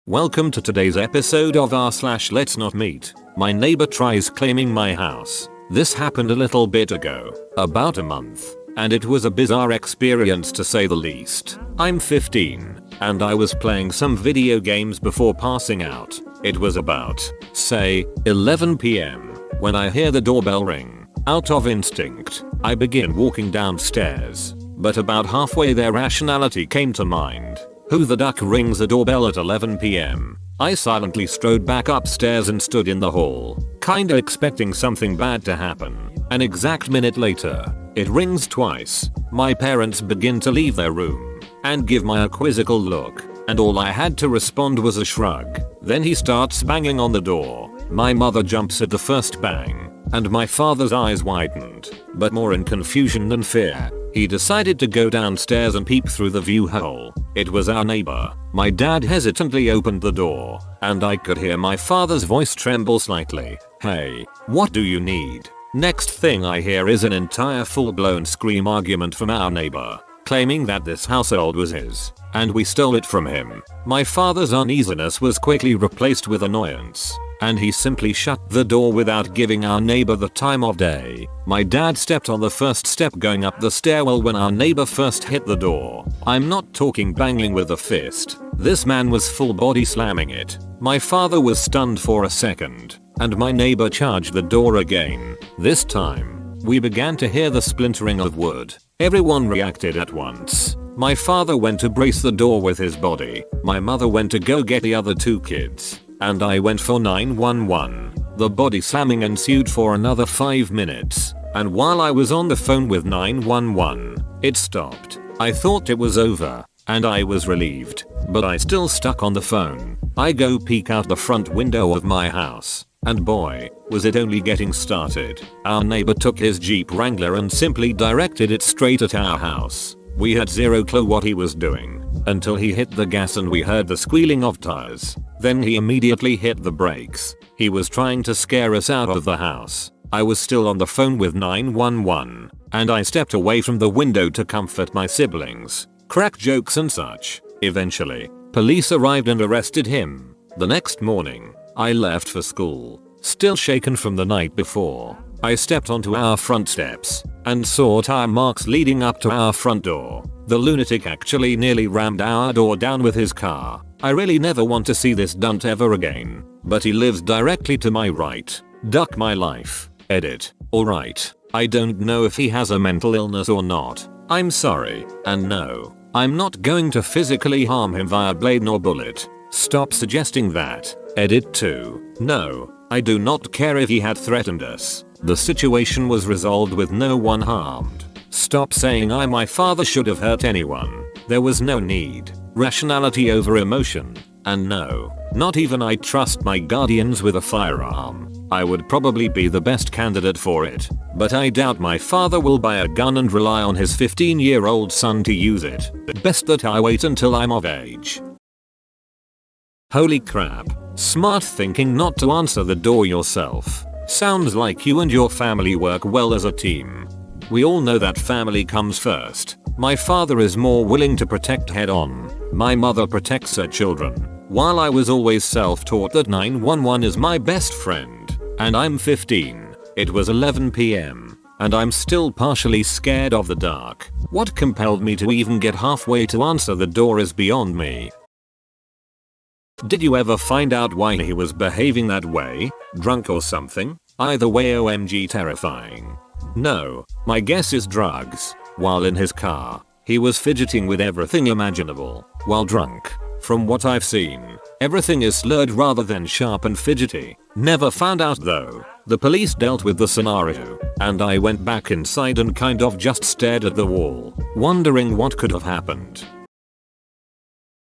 Welcome to today's episode of r/Let's Not Meet. My neighbor tries claiming my house. This happened a little bit ago, about a month, and it was a bizarre experience to say the least. I'm 15, and I was playing some video games before passing out. It was about, say, 11 PM, when I hear the doorbell ring. Out of instinct, I begin walking downstairs, but about halfway there rationality came to mind. Who the duck rings a doorbell at 11 PM? I silently strode back upstairs and stood in the hall, kinda expecting something bad to happen. An exact minute later, it rings twice. My parents begin to leave their room and give me a quizzical look, and all I had to respond was a shrug. Then he starts banging on the door. My mother jumps at the first bang, and my father's eyes widened, but more in confusion than fear. He decided to go downstairs and peep through the view hole. It was our neighbor. My dad hesitantly opened the door, and I could hear my father's voice tremble slightly. "Hey, what do you need?" Next thing I hear is an entire full-blown scream argument from our neighbor, claiming that this household was his, and we stole it from him. My father's uneasiness was quickly replaced with annoyance, and he simply shut the door without giving our neighbor the time of day. My dad stepped on the first step going up the stairwell when our neighbor first hit the door. I'm not talking banging with a fist. This man was full body slamming it. My father was stunned for a second, and my neighbor charged the door again. This time, we began to hear the splintering of wood. Everyone reacted at once. My father went to brace the door with his body. My mother went to go get the other two kids, and I went for 911. The body slamming ensued for another 5 minutes, and while I was on the phone with 911, it stopped. I thought it was over, and I was relieved, but I still stuck on the phone. I go peek out the front window of my house, and boy, was it only getting started. Our neighbor took his Jeep Wrangler and simply directed it straight at our house. We had zero clue what he was doing, until he hit the gas and we heard the squealing of tires. Then he immediately hit the brakes. He was trying to scare us out of the house. I was still on the phone with 911, and I stepped away from the window to comfort my siblings, crack jokes and such. Eventually, police arrived and arrested him. The next morning, I left for school, still shaken from the night before. I stepped onto our front steps and saw tire marks leading up to our front door. The lunatic actually nearly rammed our door down with his car. I really never want to see this dunt ever again, but he lives directly to my right. Duck my life. Edit. Alright, I don't know if he has a mental illness or not. I'm sorry, and no, I'm not going to physically harm him via blade nor bullet. Stop suggesting that. Edit 2. No, I do not care if he had threatened us. The situation was resolved with no one harmed. Stop saying my father should have hurt anyone. There was no need. Rationality over emotion. And no, not even I trust my guardians with a firearm. I would probably be the best candidate for it, but I doubt my father will buy a gun and rely on his 15-year-old son to use it. Best that I wait until I'm of age. Holy crap. Smart thinking not to answer the door yourself. Sounds like you and your family work well as a team. We all know that family comes first. My father is more willing to protect head on. My mother protects her children, while I was always self-taught that 911 is my best friend. And I'm 15. It was 11 PM, and I'm still partially scared of the dark. What compelled me to even get halfway to answer the door is beyond me. Did you ever find out why he was behaving that way? Drunk or something? Either way, OMG terrifying. No, my guess is drugs. While in his car, he was fidgeting with everything imaginable. While drunk, from what I've seen, everything is slurred rather than sharp and fidgety. Never found out though. The police dealt with the scenario, and I went back inside and kind of just stared at the wall, wondering what could have happened.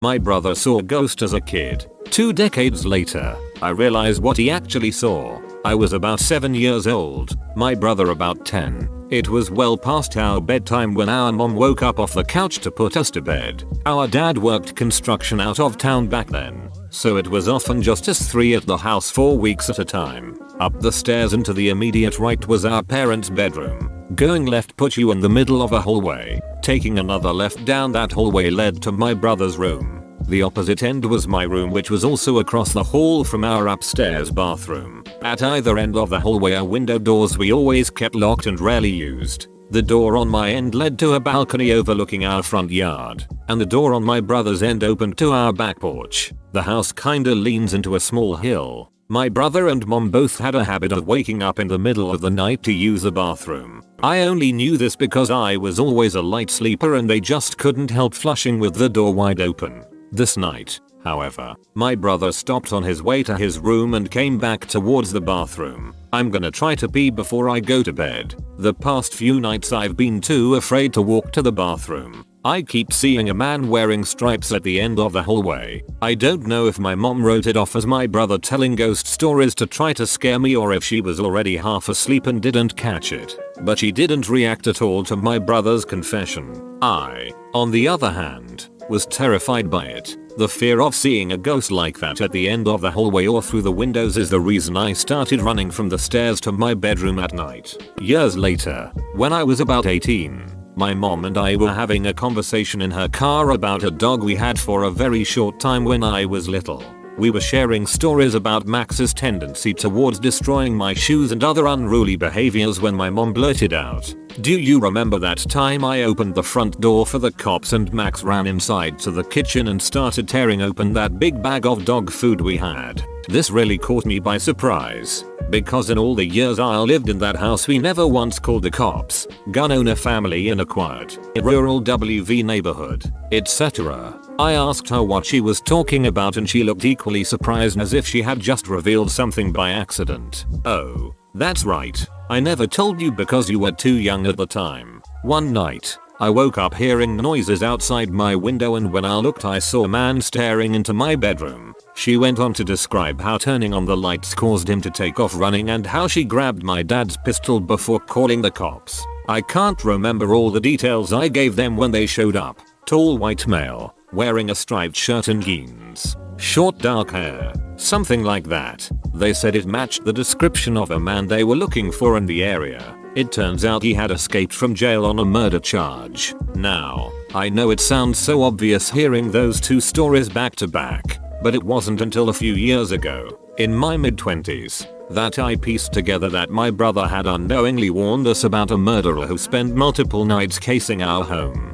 My brother saw a ghost as a kid. 2 decades later, I realized what he actually saw. I was about 7 years old, my brother about 10. It was well past our bedtime when our mom woke up off the couch to put us to bed. Our dad worked construction out of town back then, so it was often just us three at the house for weeks at a time. Up the stairs and to the immediate right was our parents' bedroom. Going left put you in the middle of a hallway. Taking another left down that hallway led to my brother's room. The opposite end was my room, which was also across the hall from our upstairs bathroom. At either end of the hallway are window doors we always kept locked and rarely used. The door on my end led to a balcony overlooking our front yard, and the door on my brother's end opened to our back porch. The house kinda leans into a small hill. My brother and mom both had a habit of waking up in the middle of the night to use the bathroom. I only knew this because I was always a light sleeper and they just couldn't help flushing with the door wide open. This night, however, my brother stopped on his way to his room and came back towards the bathroom. I'm gonna try to pee before I go to bed. The past few nights I've been too afraid to walk to the bathroom. I keep seeing a man wearing stripes at the end of the hallway. I don't know if my mom wrote it off as my brother telling ghost stories to try to scare me or if she was already half asleep and didn't catch it. But she didn't react at all to my brother's confession. I, on the other hand, was terrified by it. The fear of seeing a ghost like that at the end of the hallway or through the windows is the reason I started running from the stairs to my bedroom at night. Years later, when I was about 18, my mom and I were having a conversation in her car about a dog we had for a very short time when I was little. We were sharing stories about Max's tendency towards destroying my shoes and other unruly behaviors when my mom blurted out, "Do you remember that time I opened the front door for the cops and Max ran inside to the kitchen and started tearing open that big bag of dog food we had?" This really caught me by surprise, because in all the years I lived in that house we never once called the cops, gun owner family in a quiet, rural WV neighborhood, etc. I asked her what she was talking about and she looked equally surprised as if she had just revealed something by accident. "Oh, that's right. I never told you because you were too young at the time. One night, I woke up hearing noises outside my window and when I looked I saw a man staring into my bedroom." She went on to describe how turning on the lights caused him to take off running and how she grabbed my dad's pistol before calling the cops. I can't remember all the details I gave them when they showed up. Tall white male, wearing a striped shirt and jeans. Short dark hair. Something like that. They said it matched the description of a man they were looking for in the area. It turns out he had escaped from jail on a murder charge. Now, I know it sounds so obvious hearing those two stories back to back, but it wasn't until a few years ago, in my mid-20s, that I pieced together that my brother had unknowingly warned us about a murderer who spent multiple nights casing our home.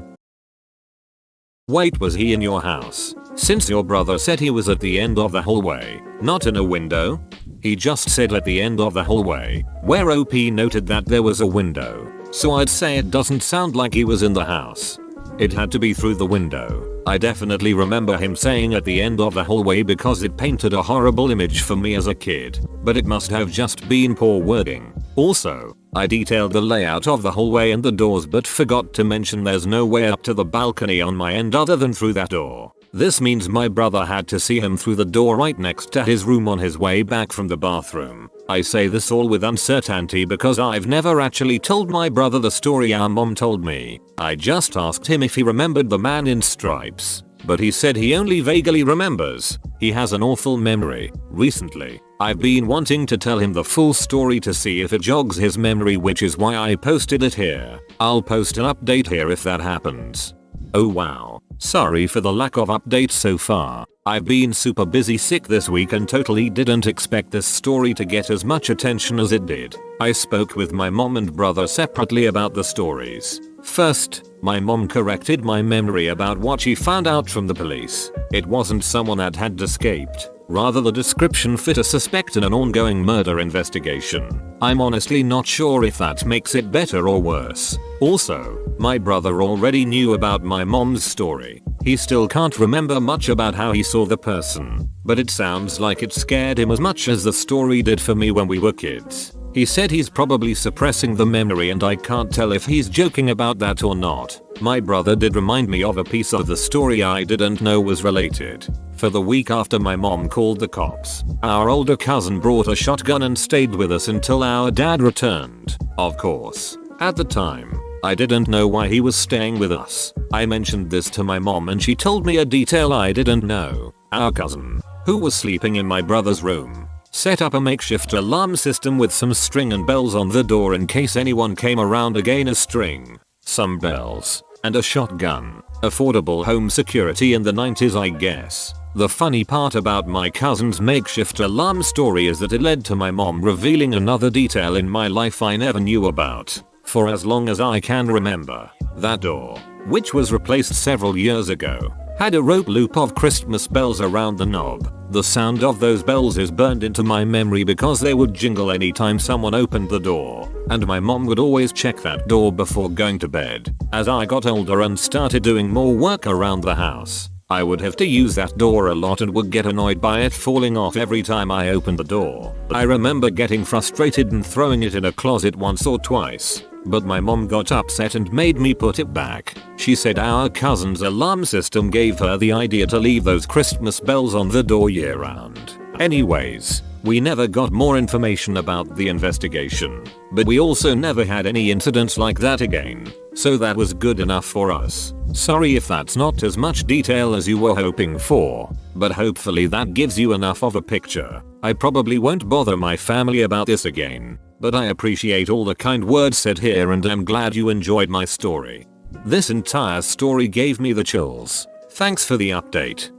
Wait, was he in your house? Since your brother said he was at the end of the hallway, not in a window? He just said at the end of the hallway, where OP noted that there was a window. So I'd say it doesn't sound like he was in the house. It had to be through the window. I definitely remember him saying at the end of the hallway because it painted a horrible image for me as a kid, but it must have just been poor wording. Also, I detailed the layout of the hallway and the doors but forgot to mention there's no way up to the balcony on my end other than through that door. This means my brother had to see him through the door right next to his room on his way back from the bathroom. I say this all with uncertainty because I've never actually told my brother the story our mom told me. I just asked him if he remembered the man in stripes, but he said he only vaguely remembers. He has an awful memory. Recently, I've been wanting to tell him the full story to see if it jogs his memory, which is why I posted it here. I'll post an update here if that happens. Oh wow. Sorry for the lack of updates so far. I've been super busy sick this week and totally didn't expect this story to get as much attention as it did. I spoke with my mom and brother separately about the stories. First, my mom corrected my memory about what she found out from the police. It wasn't someone that had escaped. Rather, the description fit a suspect in an ongoing murder investigation. I'm honestly not sure if that makes it better or worse. Also, my brother already knew about my mom's story. He still can't remember much about how he saw the person, but it sounds like it scared him as much as the story did for me when we were kids. He said he's probably suppressing the memory and I can't tell if he's joking about that or not. My brother did remind me of a piece of the story I didn't know was related. For the week after my mom called the cops, our older cousin brought a shotgun and stayed with us until our dad returned. Of course, at the time, I didn't know why he was staying with us. I mentioned this to my mom and she told me a detail I didn't know. Our cousin, who was sleeping in my brother's room, set up a makeshift alarm system with some string and bells on the door in case anyone came around. Again, a string, some bells, and a shotgun. Affordable home security in the 90s, I guess. The funny part about my cousin's makeshift alarm story is that it led to my mom revealing another detail in my life I never knew about. For as long as I can remember, that door, which was replaced several years ago, had a rope loop of Christmas bells around the knob. The sound of those bells is burned into my memory because they would jingle anytime someone opened the door, and my mom would always check that door before going to bed. As I got older and started doing more work around the house, I would have to use that door a lot and would get annoyed by it falling off every time I opened the door. I remember getting frustrated and throwing it in a closet once or twice, but my mom got upset and made me put it back. She said our cousin's alarm system gave her the idea to leave those Christmas bells on the door year round. Anyways, we never got more information about the investigation, but we also never had any incidents like that again, so that was good enough for us. Sorry if that's not as much detail as you were hoping for, but hopefully that gives you enough of a picture. I probably won't bother my family about this again, but I appreciate all the kind words said here and I'm glad you enjoyed my story. This entire story gave me the chills. Thanks for the update.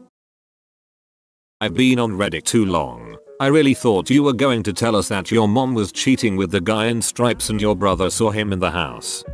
I've been on Reddit too long. I really thought you were going to tell us that your mom was cheating with the guy in stripes and your brother saw him in the house.